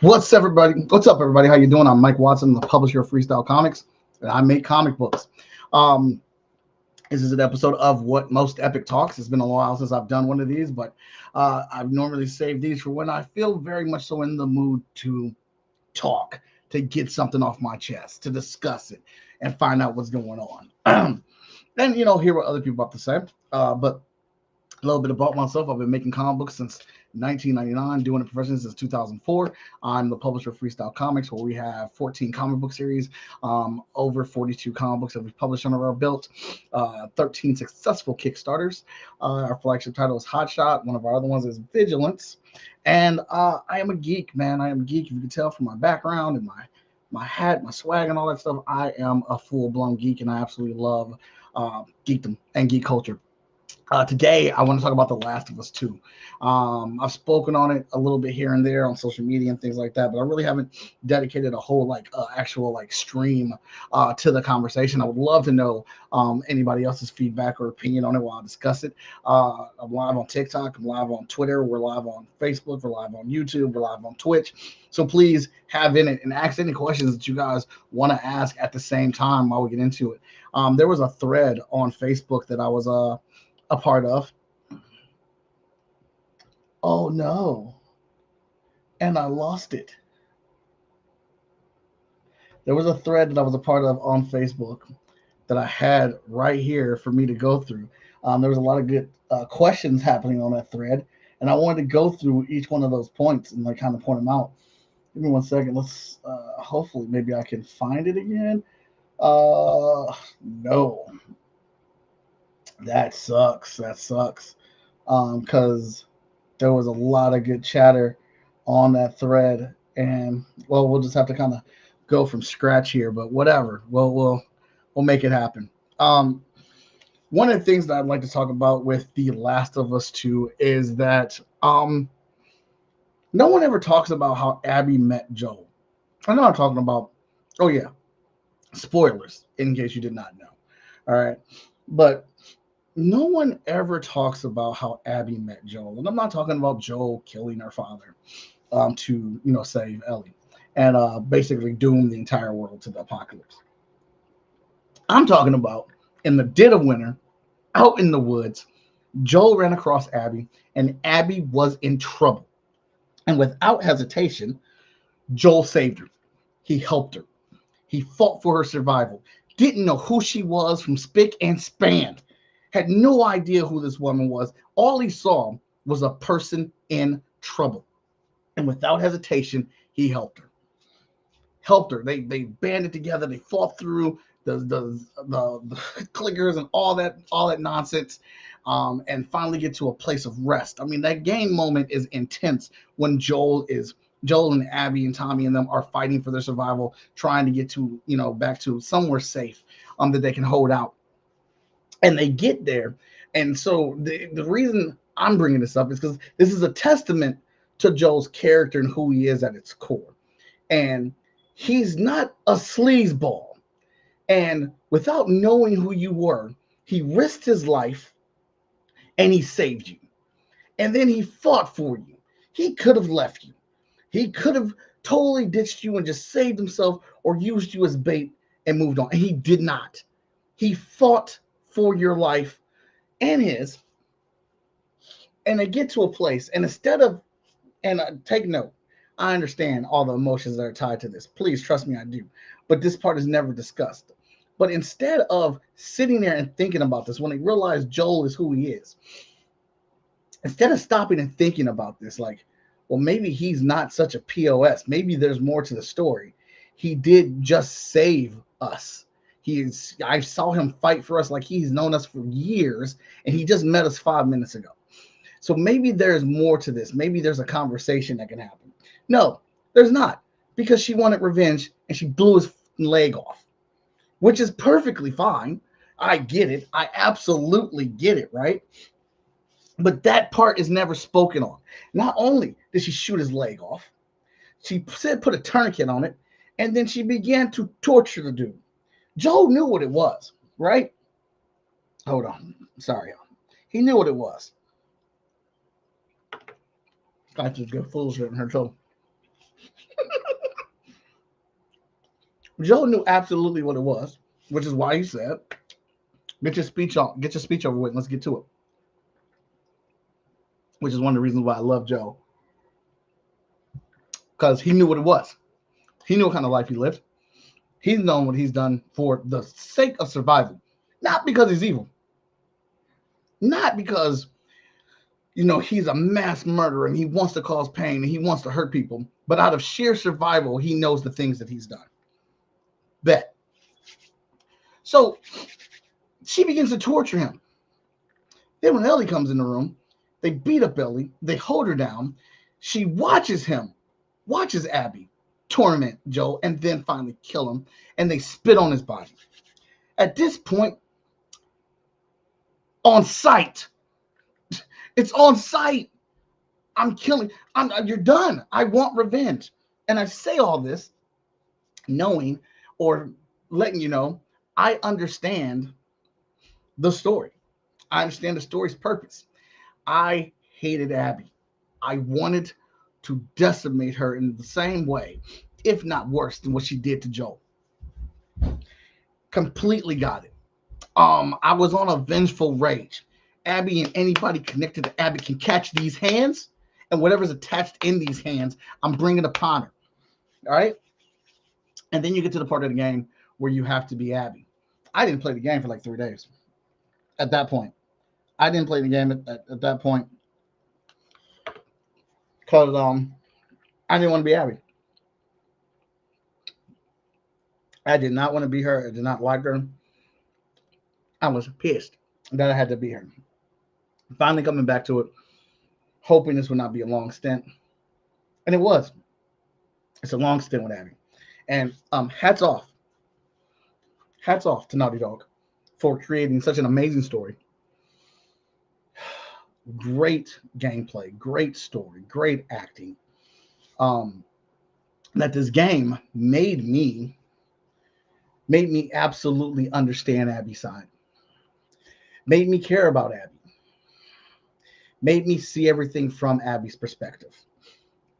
What's up, everybody? How you doing? I'm Mike Watson, the publisher of Freestyle Comics, and I make comic books. Um, this is an episode of What Most Epic Talks. It's been a while since I've done one of these, but I've normally saved these for when I feel very much so in the mood to talk, to get something off my chest, to discuss it, and find out what's going on. And hear what other people have to say. But a little bit about myself. I've been making comic books since 1999, doing it professionally since 2004. I'm the publisher of Freestyle Comics, where we have 14 comic book series, over 42 comic books that we've published under our belt, 13 successful Kickstarters. Our flagship title is Hot Shot. One of our other ones is Vigilance. And I am a geek, man. I am a geek. If you can tell from my background and my hat, my swag, and all that stuff, I am a full-blown geek, and I absolutely love geekdom and geek culture. Today, I want to talk about The Last of Us 2. I've spoken on it a little bit here and there on social media and things like that, but I really haven't dedicated a whole actual stream to the conversation. I would love to know anybody else's feedback or opinion on it while I discuss it. I'm live on TikTok, I'm live on Twitter, we're live on Facebook, we're live on YouTube, we're live on Twitch. So please have in it and ask any questions that you guys want to ask at the same time while we get into it. There was a thread on Facebook that I was a part of. Oh no. And I lost it. There was a thread that I was a part of on Facebook that I had right here for me to go through. There was a lot of good questions happening on that thread, and I wanted to go through each one of those points and kind of point them out. Give me 1 second. Let's hopefully maybe I can find it again. No. That sucks. Because there was a lot of good chatter on that thread, and well, we'll just have to kind of go from scratch here. But whatever, we'll make it happen. One of the things that I'd like to talk about with The Last of Us 2 is that no one ever talks about how Abby met Joel. I know I'm talking about. Oh yeah, spoilers in case you did not know. All right, but no one ever talks about how Abby met Joel, and I'm not talking about Joel killing her father to save Ellie and basically doom the entire world to the apocalypse. I'm talking about in the dead of winter, out in the woods, Joel ran across Abby, and Abby was in trouble. And without hesitation, Joel saved her. He helped her. He fought for her survival. Didn't know who she was from spick and span. Had no idea who this woman was. All he saw was a person in trouble. And without hesitation, he helped her. They banded together. They fought through the clickers and all that nonsense, and finally get to a place of rest. I mean, that game moment is intense when Joel and Abby and Tommy and them are fighting for their survival, trying to get to back to somewhere safe that they can hold out. And they get there. And so the reason I'm bringing this up is because this is a testament to Joel's character and who he is at its core. And he's not a sleazeball. And without knowing who you were, he risked his life and he saved you. And then he fought for you. He could have left you. He could have totally ditched you and just saved himself or used you as bait and moved on. And he did not. He fought for your life and his, and they get to a place, and instead of, and take note, I understand all the emotions that are tied to this. Please trust me, I do. But this part is never discussed. But instead of sitting there and thinking about this, when they realize Joel is who he is, instead of stopping and thinking about this, like, well, maybe he's not such a POS. Maybe there's more to the story. He did just save us. I saw him fight for us like he's known us for years, and he just met us 5 minutes ago. So maybe there's more to this. Maybe there's a conversation that can happen. No, there's not, because she wanted revenge and she blew his leg off, which is perfectly fine. I get it. I absolutely get it, right? But that part is never spoken on. Not only did she shoot his leg off, she said put a tourniquet on it, and then she began to torture the dude. Joel knew what it was, right? Hold on. Sorry. He knew what it was. I just get foolish in her too. Joe knew absolutely what it was, which is why he said, get your speech over with, and let's get to it. Which is one of the reasons why I love Joe. Because he knew what it was. He knew what kind of life he lived. He's known what he's done for the sake of survival. Not because he's evil. Not because, he's a mass murderer and he wants to cause pain and he wants to hurt people. But out of sheer survival, he knows the things that he's done. Bet. So she begins to torture him. Then when Ellie comes in the room, they beat up Ellie. They hold her down. She watches Abby torment Joe and then finally kill him. And they spit on his body. At this point, on sight. It's on sight. I'm killing. You're done. I want revenge. And I say all this knowing or letting you know I understand the story. I understand the story's purpose. I hated Abby. I wanted to decimate her in the same way, if not worse, than what she did to Joel. Completely got it. I was on a vengeful rage. Abby and anybody connected to Abby can catch these hands, and whatever's attached in these hands, I'm bringing upon her. All right? And then you get to the part of the game where you have to be Abby. I didn't play the game for like 3 days. At that point, I didn't play the game at that point because I didn't want to be Abby. I did not want to be her. I did not like her. I was pissed that I had to be her. Finally coming back to it, hoping this would not be a long stint. And it was. It's a long stint with Abby. And hats off to Naughty Dog for creating such an amazing story. Great gameplay, great story, great acting. That this game made me absolutely understand Abby's side. Made me care about Abby. Made me see everything from Abby's perspective.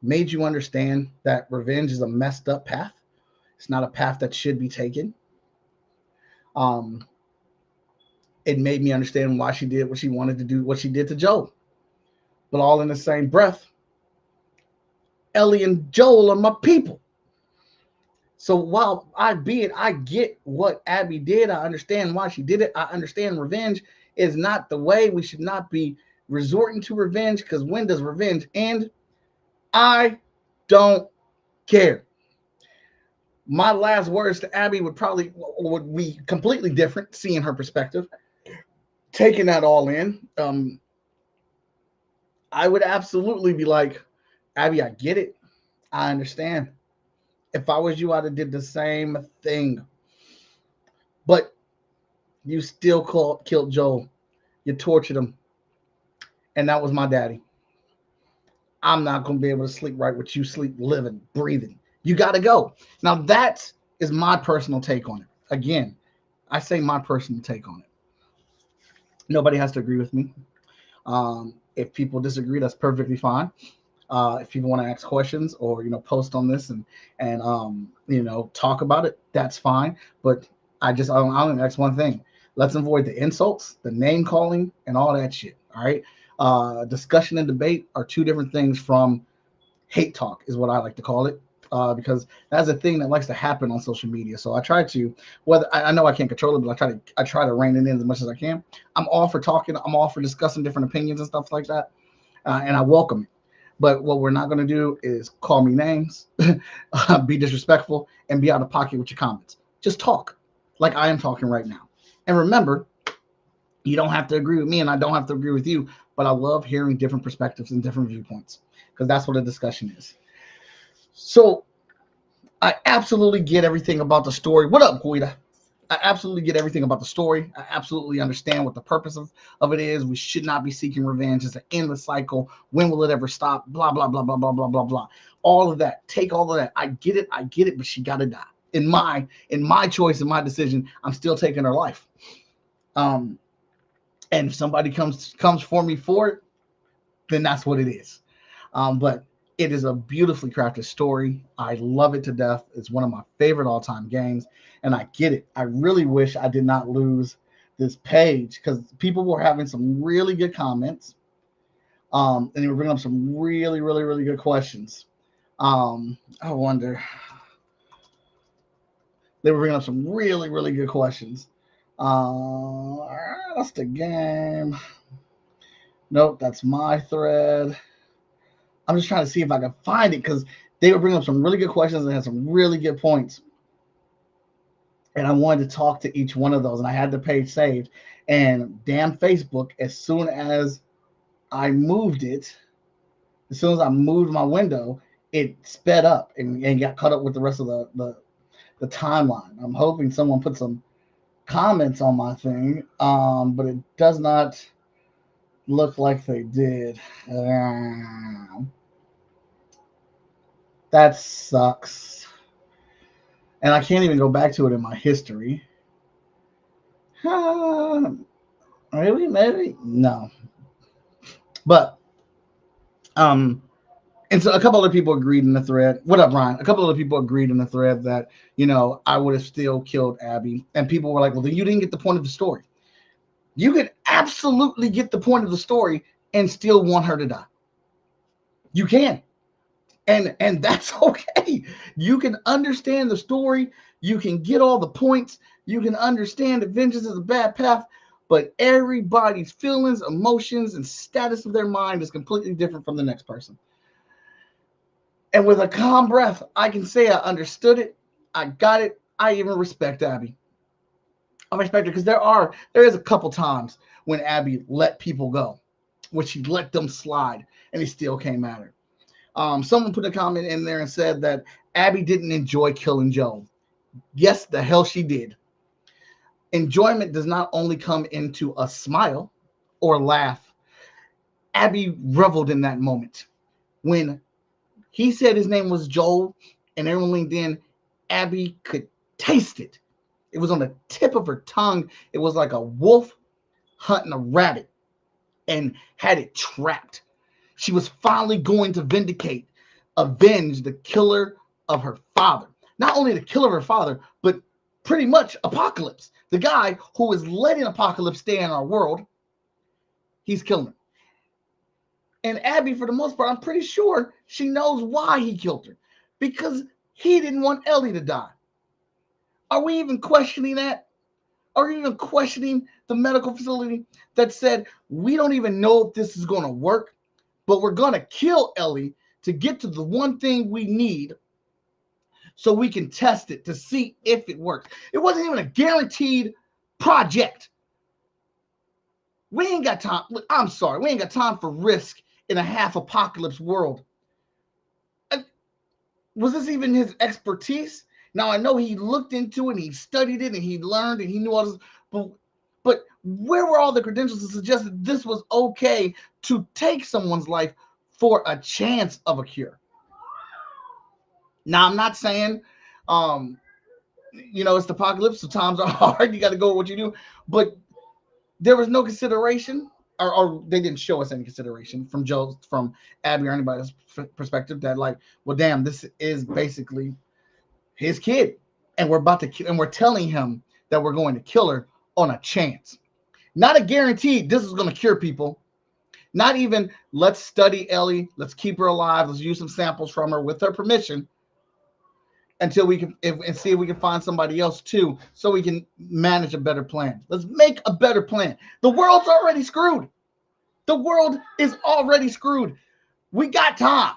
Made you understand that revenge is a messed up path. It's not a path that should be taken. It made me understand why she did what she wanted to do, what she did to Joel. But all in the same breath, Ellie and Joel are my people. So while I get what Abby did, I understand why she did it. I understand revenge is not the way. We should not be resorting to revenge, because when does revenge end? I don't care. My last words to Abby would be completely different, seeing her perspective, taking that all in. I would absolutely be like, Abby, I get it. I understand. If I was you, I'd have did the same thing. But you still killed Joel. You tortured him. And that was my daddy. I'm not going to be able to sleep right with you, sleep, living, breathing. You got to go. Now, that is my personal take on it. Again, I say my personal take on it. Nobody has to agree with me. If people disagree, that's perfectly fine. If people want to ask questions or post on this and talk about it, that's fine. But I'm going to ask one thing: let's avoid the insults, the name calling, and all that shit. All right. Discussion and debate are two different things from hate talk, is what I like to call it. Because that's a thing that likes to happen on social media. So I try to, I know I can't control it, but I try to rein it in as much as I can. I'm all for talking. I'm all for discussing different opinions and stuff like that, and I welcome it. But what we're not going to do is call me names, be disrespectful, and be out of pocket with your comments. Just talk like I am talking right now. And remember, you don't have to agree with me, and I don't have to agree with you. But I love hearing different perspectives and different viewpoints, because that's what a discussion is. So I absolutely get everything about the story. What up, Guida? I absolutely get everything about the story. I absolutely understand what the purpose of it is. We should not be seeking revenge. It's an endless cycle. When will it ever stop? Blah, blah, blah, blah, blah, blah, blah, blah. All of that. Take all of that. I get it, but she gotta die. In my choice, in my decision, I'm still taking her life. And if somebody comes for me for it, then that's what it is. But It is a beautifully crafted story. I love it to death. It's one of my favorite all-time games, and I get it. I really wish I did not lose this page because people were having some really good comments, and they were bringing up some really, really, really good questions. I wonder. They were bringing up some really, really good questions. That's the game. Nope, that's my thread. I'm just trying to see if I can find it because they were bringing up some really good questions and had some really good points. And I wanted to talk to each one of those, and I had the page saved. And damn Facebook, as soon as I moved it, as soon as I moved my window, it sped up and got caught up with the rest of the timeline. I'm hoping someone put some comments on my thing, but it does not look like they did. That sucks. And I can't even go back to it in my history. Maybe? No. But, and so a couple other people agreed in the thread. What up, Ryan? A couple other people agreed in the thread that, I would have still killed Abby. And people were like, well, then you didn't get the point of the story. You could absolutely get the point of the story and still want her to die. You can. And that's okay. You can understand the story. You can get all the points. You can understand that vengeance is a bad path. But everybody's feelings, emotions, and status of their mind is completely different from the next person. And with a calm breath, I can say I understood it. I got it. I even respect Abby. I respect her because there is a couple times when Abby let people go, when she let them slide, and he still came at her. Someone put a comment in there and said that Abby didn't enjoy killing Joe. Yes, the hell she did. Enjoyment does not only come into a smile or laugh. Abby reveled in that moment. When he said his name was Joel and everyone leaned in, Abby could taste it. It was on the tip of her tongue. It was like a wolf hunting a rabbit and had it trapped. She was finally going to avenge the killer of her father. Not only the killer of her father, but pretty much Apocalypse. The guy who is letting Apocalypse stay in our world, he's killing her. And Abby, for the most part, I'm pretty sure she knows why he killed her. Because he didn't want Ellie to die. Are we even questioning that? Are we even questioning the medical facility that said, we don't even know if this is going to work, but we're going to kill Ellie to get to the one thing we need so we can test it to see if it works. It wasn't even a guaranteed project. We ain't got time. I'm sorry. We ain't got time for risk in a half apocalypse world. Was this even his expertise? Now, I know he looked into it and he studied it and he learned and he knew all this, but where were all the credentials to suggest that this was okay to take someone's life for a chance of a cure? Now, I'm not saying, it's the apocalypse, so times are hard. You got to go with what you do. But there was no consideration, or they didn't show us any consideration from Abby or anybody's perspective that, like, well, damn, this is basically his kid, and we're telling him that we're going to kill her on a chance. Not a guarantee this is going to cure people. Not even let's study Ellie, let's keep her alive, let's use some samples from her with her permission until we can and see if we can find somebody else too, so we can manage a better plan. Let's make a better plan. The world's already screwed. The world is already screwed. We got time.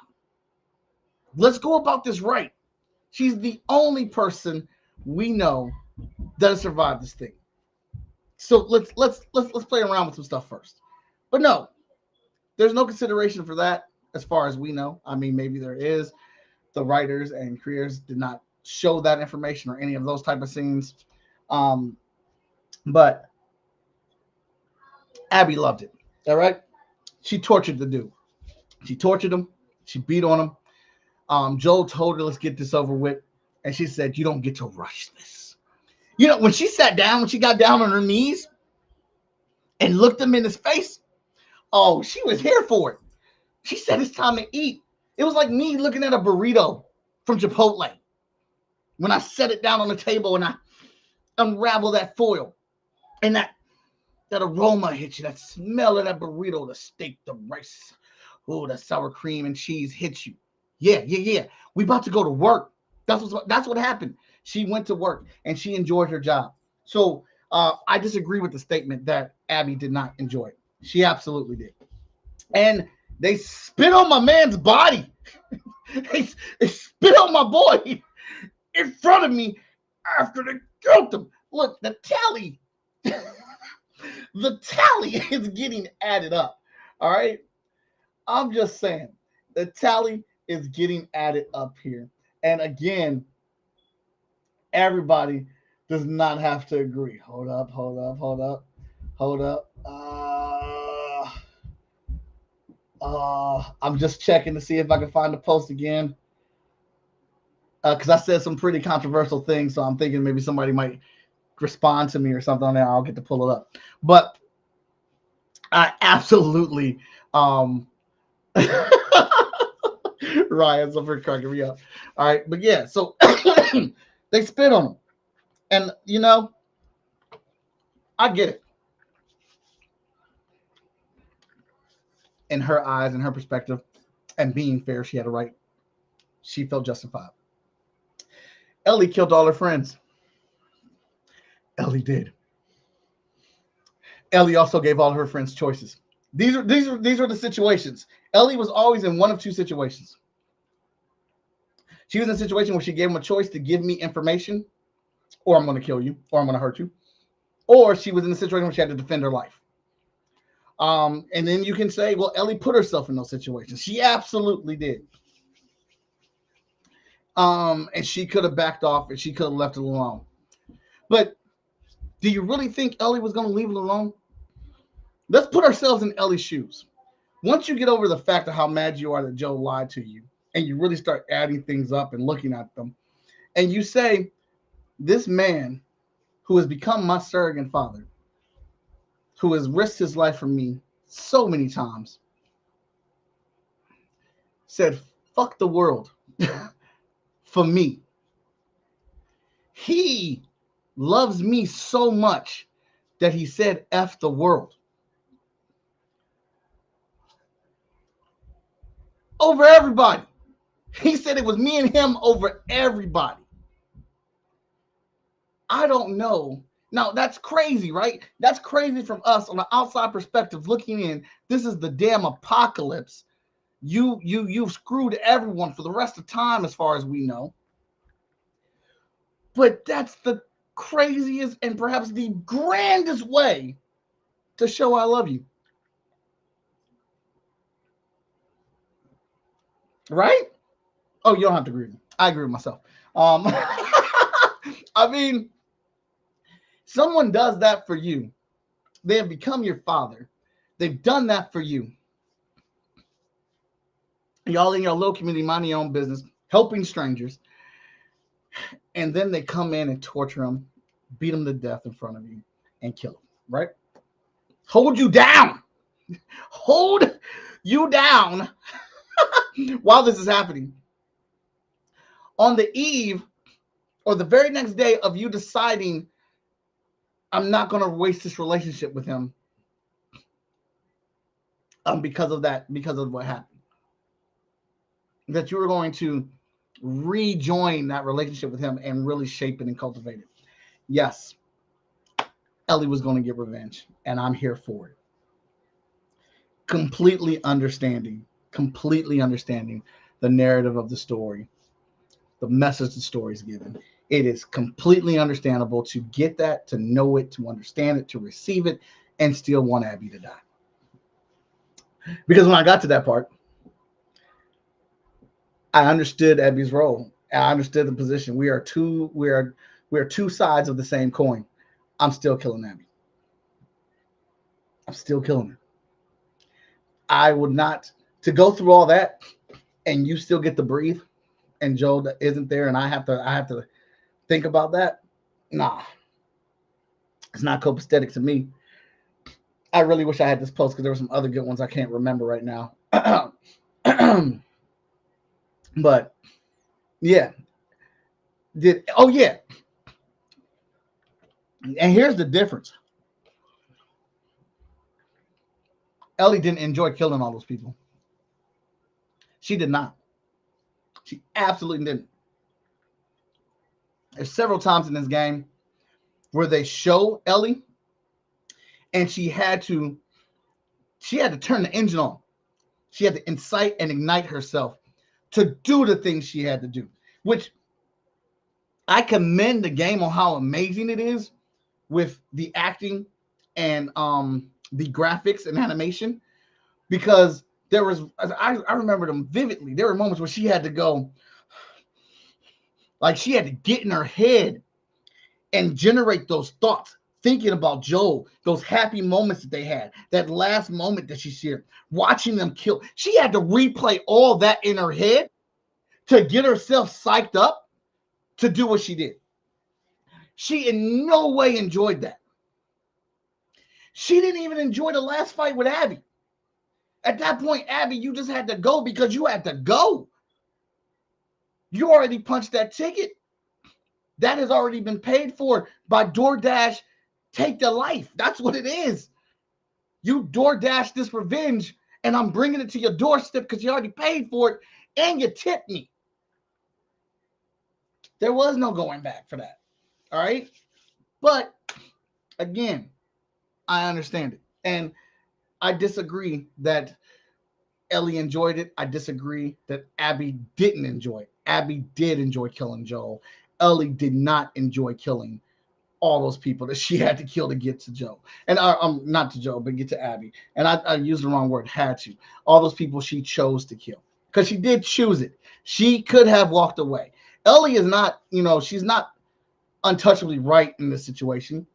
Let's go about this right. She's the only person we know that has survived this thing. So let's play around with some stuff first. But no, there's no consideration for that as far as we know. I mean, maybe there is. The writers and creators did not show that information or any of those type of scenes. But Abby loved it. All right. She tortured the dude. She tortured him. She beat on him. Joel told her, let's get this over with. And she said, you don't get to rush this. When she got down on her knees and looked him in his face, oh, she was here for it. She said, it's time to eat. It was like me looking at a burrito from Chipotle when I set it down on the table and I unravel that foil and that aroma hits you, that smell of that burrito, the steak, the rice, oh, the sour cream and cheese hits you. Yeah. We about to go to work. That's what happened. She went to work and she enjoyed her job. So I disagree with the statement that Abby did not enjoy it. She absolutely did. And they spit on my man's body. they spit on my boy in front of me after they killed him. Look, the tally is getting added up. All right. I'm just saying the tally is getting added up here. And again, everybody does not have to agree. Hold up. I'm just checking to see if I can find the post again. Because I said some pretty controversial things, so I'm thinking maybe somebody might respond to me or something on there. I'll get to pull it up. But I absolutely Ryan's over cracking me up. All right, but yeah, so they spit on him. And you know, I get it. In her eyes, in her perspective, and being fair, she had a right. She felt justified. Ellie killed all her friends. Ellie did. Ellie also gave all her friends choices. These are the situations. Ellie was always in one of two situations. She was in a situation where she gave them a choice to give me information, or I'm going to kill you, or I'm going to hurt you. Or she was in a situation where she had to defend her life. And then you can say, well, Ellie put herself in those situations. She absolutely did. And she could have backed off and she could have left it alone. But do you really think Ellie was going to leave it alone? Let's put ourselves in Ellie's shoes. Once you get over the fact of how mad you are that Joe lied to you, and you really start adding things up and looking at them, and you say, this man who has become my surrogate father, who has risked his life for me so many times, said, fuck the world for me. He loves me so much that he said, F the world. Over everybody. He said it was me and him over everybody. I don't know. Now, that's crazy, right? That's crazy from us on the outside perspective looking in. This is the damn apocalypse. You've screwed everyone for the rest of time as far as we know. But that's the craziest and perhaps the grandest way to show I love you. Right? Oh, you don't have to agree with me. I agree with myself. I mean, someone does that for you. They have become your father. They've done that for you. Y'all in your low community, minding your own business, helping strangers. And then they come in and torture them, beat them to death in front of you, and kill them, right? Hold you down. Hold you down while this is happening. On the eve or the very next day of you deciding, I'm not going to waste this relationship with him because of what happened. That you were going to rejoin that relationship with him and really shape it and cultivate it. Yes, Ellie was going to get revenge, and I'm here for it. Completely understanding the narrative of the story, the message the story is given. It is completely understandable to get that, to know it, to understand it, to receive it, and still want Abby to die. Because when I got to that part, I understood Abby's role. I understood the position. We are two sides of the same coin. I'm still killing Abby. I'm still killing her. I would not, to go through all that and you still get to breathe and Joe isn't there and I have to think about that. Nah. It's not copacetic to me. I really wish I had this post because there were some other good ones I can't remember right now. But yeah, oh yeah, and here's the difference. Ellie didn't enjoy killing all those people. She did not. She absolutely didn't. There's several times in this game where they show Ellie, and she had to turn the engine on. She had to incite and ignite herself to do the things she had to do, which I commend the game on how amazing it is with the acting and the graphics and animation, because there was I remember them vividly. There were moments where she had to go, like she had to get in her head and generate those thoughts, thinking about Joel, those happy moments that they had, that last moment that she shared, watching them kill. She had to replay all that in her head to get herself psyched up to do what she did. She in no way enjoyed that. She didn't even enjoy the last fight with Abby. At that point, Abby, you just had to go because you had to go. You already punched that ticket. That has already been paid for by DoorDash. Take the life. That's what it is. You DoorDash this revenge, and I'm bringing it to your doorstep because you already paid for it and you tipped me. There was no going back for that. All right. But again, I understand it. And I disagree that Ellie enjoyed it. I disagree that Abby didn't enjoy it. Abby did enjoy killing Joel. Ellie did not enjoy killing all those people that she had to kill to get to Joe. And not to Joe, but get to Abby. And I used the wrong word, had to. All those people she chose to kill. Because she did choose it. She could have walked away. Ellie is not, she's not untouchably right in this situation.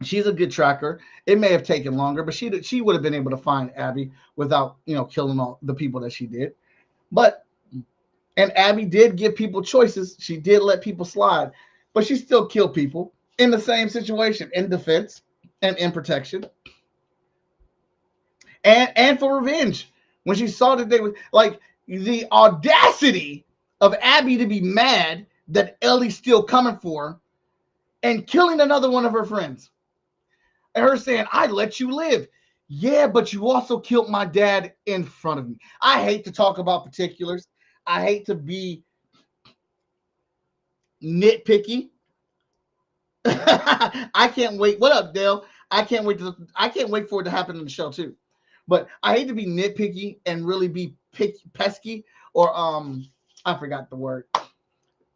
She's a good tracker. It may have taken longer, but she would have been able to find Abby without, killing all the people that she did. But and Abby did give people choices. She did let people slide, but she still killed people in the same situation, in defense and in protection, and for revenge. When she saw that they was like the audacity of Abby to be mad that Ellie's still coming for her and killing another one of her friends. And her saying, I let you live. Yeah, but you also killed my dad in front of me. I hate to talk about particulars. I hate to be nitpicky. I can't wait. What up, Dale? I can't wait for it to happen in the show too. But I hate to be nitpicky and really be pesky or I forgot the word,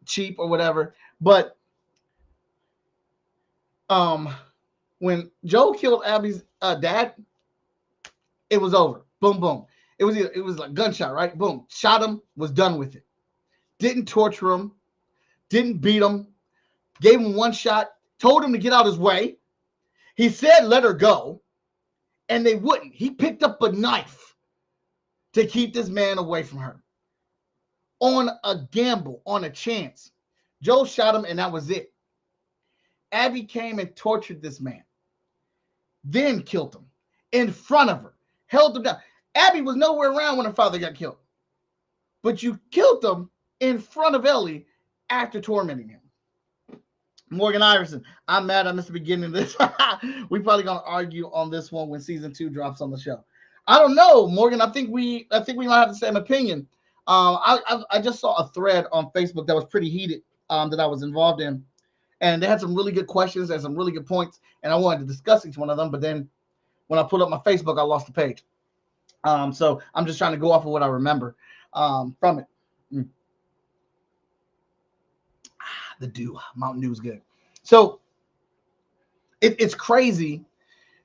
cheap or whatever. But when Joe killed Abby's dad, it was over. Boom, boom. It was like gunshot, right? Boom. Shot him, was done with it. Didn't torture him, didn't beat him, gave him one shot, told him to get out his way. He said, let her go, and they wouldn't. He picked up a knife to keep this man away from her on a gamble, on a chance. Joe shot him, and that was it. Abby came and tortured this man, then killed him in front of her, held him down. Abby was nowhere around when her father got killed, but you killed him in front of Ellie after tormenting him. Morgan Iverson, I'm mad I missed the beginning of this. We probably gonna argue on this one when season 2 drops on the show. I don't know, Morgan. I think we might have the same opinion. I just saw a thread on Facebook that was pretty heated that I was involved in, and they had some really good questions and some really good points, and I wanted to discuss each one of them. But then when I pulled up my Facebook, I lost the page. So I'm just trying to go off of what I remember from it. The Dew, Mountain Dew is good. So it's crazy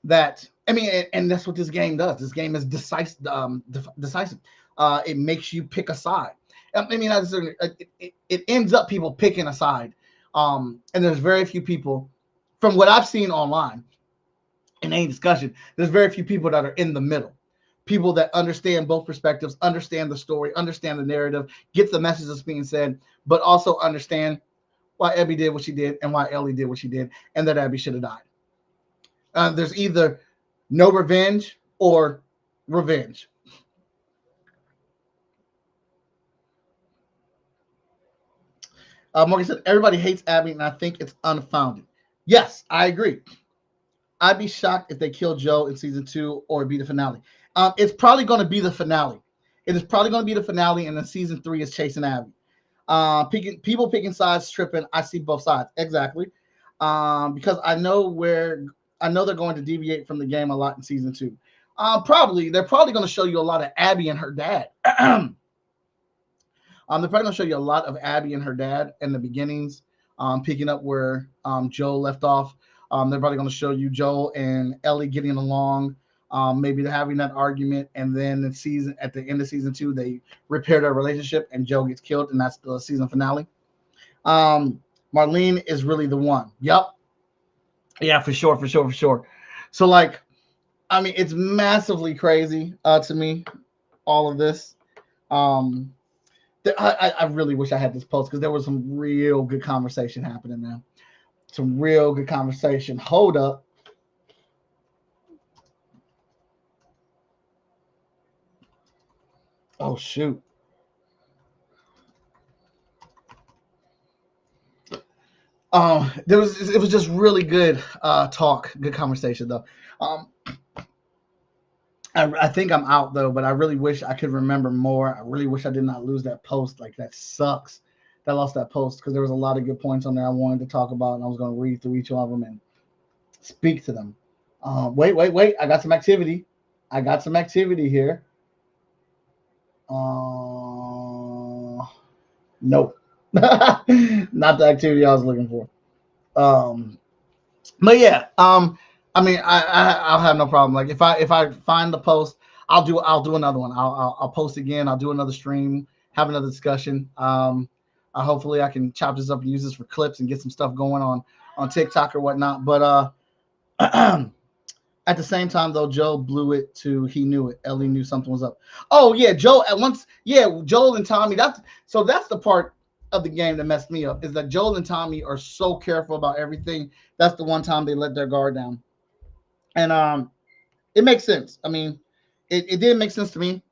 that, I mean, and that's what this game does. This game is decisive. It makes you pick a side. I mean, it ends up people picking a side. And there's very few people, from what I've seen online in any discussion, there's very few people that are in the middle. People that understand both perspectives, understand the story, understand the narrative, get the message that's being said, but also understand why Abby did what she did and why Ellie did what she did, and that Abby should have died. There's either no revenge or revenge. Morgan said, everybody hates Abby, and I think it's unfounded. Yes, I agree. I'd be shocked if they kill Joe in season 2 or be the finale. It's probably going to be the finale. It is probably going to be the finale, and then season 3 is chasing Abby. People picking sides, tripping. I see both sides exactly, because I know they're going to deviate from the game a lot in season 2. They're probably going to show you a lot of Abby and her dad. They're probably going to show you a lot of Abby and her dad in the beginnings, picking up where Joe left off. They're probably going to show you Joel and Ellie getting along. Maybe they're having that argument, and then at the end of season 2, they repair their relationship, and Joe gets killed, and that's the season finale. Marlene is really the one. Yep. Yeah, for sure. So, like, I mean, it's massively crazy to me, all of this. I really wish I had this post because there was some real good conversation happening now. Some real good conversation. Hold up. Oh, shoot. It was just really good talk, good conversation though. I think I'm out though, but I really wish I could remember more. I really wish I did not lose that post. Like, that sucks that I lost that post because there was a lot of good points on there I wanted to talk about, and I was going to read through each one of them and speak to them. Wait. I got some activity. Here. Nope. Not the activity I was looking for. But yeah, I mean, I'll have no problem. Like, if I find the post, I'll do another one. I'll post again. I'll do another stream, have another discussion. Hopefully I can chop this up and use this for clips and get some stuff going on TikTok or whatnot. But at the same time though, Joe blew it to he knew it. Ellie knew something was up. Oh yeah, Joe at once. Yeah, Joel and Tommy. That's the part of the game that messed me up, is that Joel and Tommy are so careful about everything. That's the one time they let their guard down. And it makes sense. I mean, it didn't make sense to me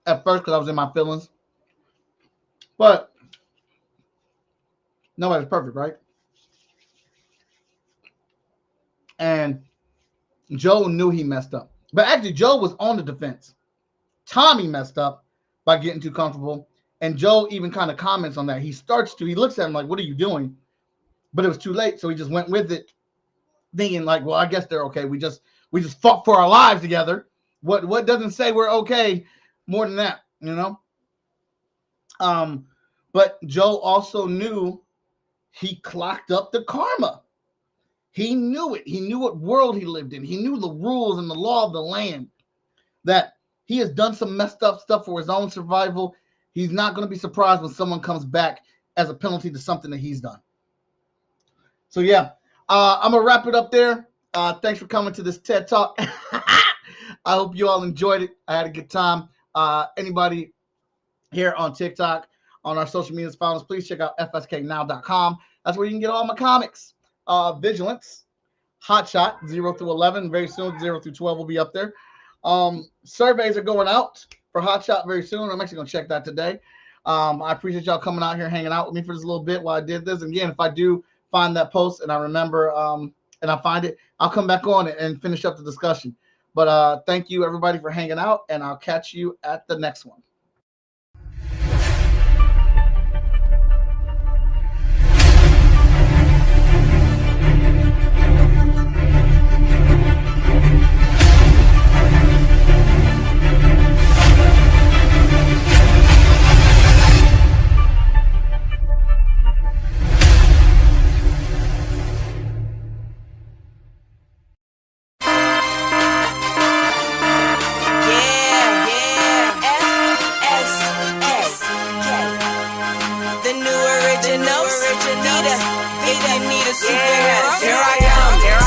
at first because I was in my feelings. But nobody's perfect, right? And Joe knew he messed up. But actually, Joe was on the defense. Tommy messed up by getting too comfortable. And Joe even kind of comments on that. He looks at him like, what are you doing? But it was too late. So he just went with it, thinking like, well, I guess they're okay. We just fought for our lives together. What doesn't say we're okay more than that, you know? But Joe also knew he clocked up the karma. He knew it. He knew what world he lived in. He knew the rules and the law of the land, that he has done some messed up stuff for his own survival. He's not going to be surprised when someone comes back as a penalty to something that he's done. So yeah, I'm going to wrap it up there. Thanks for coming to this TED Talk. I hope you all enjoyed it. I had a good time. Anybody here on TikTok, on our social media followers, please check out fsknow.com. That's where you can get all my comics. Vigilance, Hotshot, 0 through 11. Very soon, 0 through 12 will be up there. Surveys are going out for Hotshot very soon. I'm actually going to check that today. I appreciate y'all coming out here, hanging out with me for this little bit while I did this. And again, if I do find that post and I remember and I find it, I'll come back on it and finish up the discussion. But thank you, everybody, for hanging out, and I'll catch you at the next one. If you need a superhero, here I am.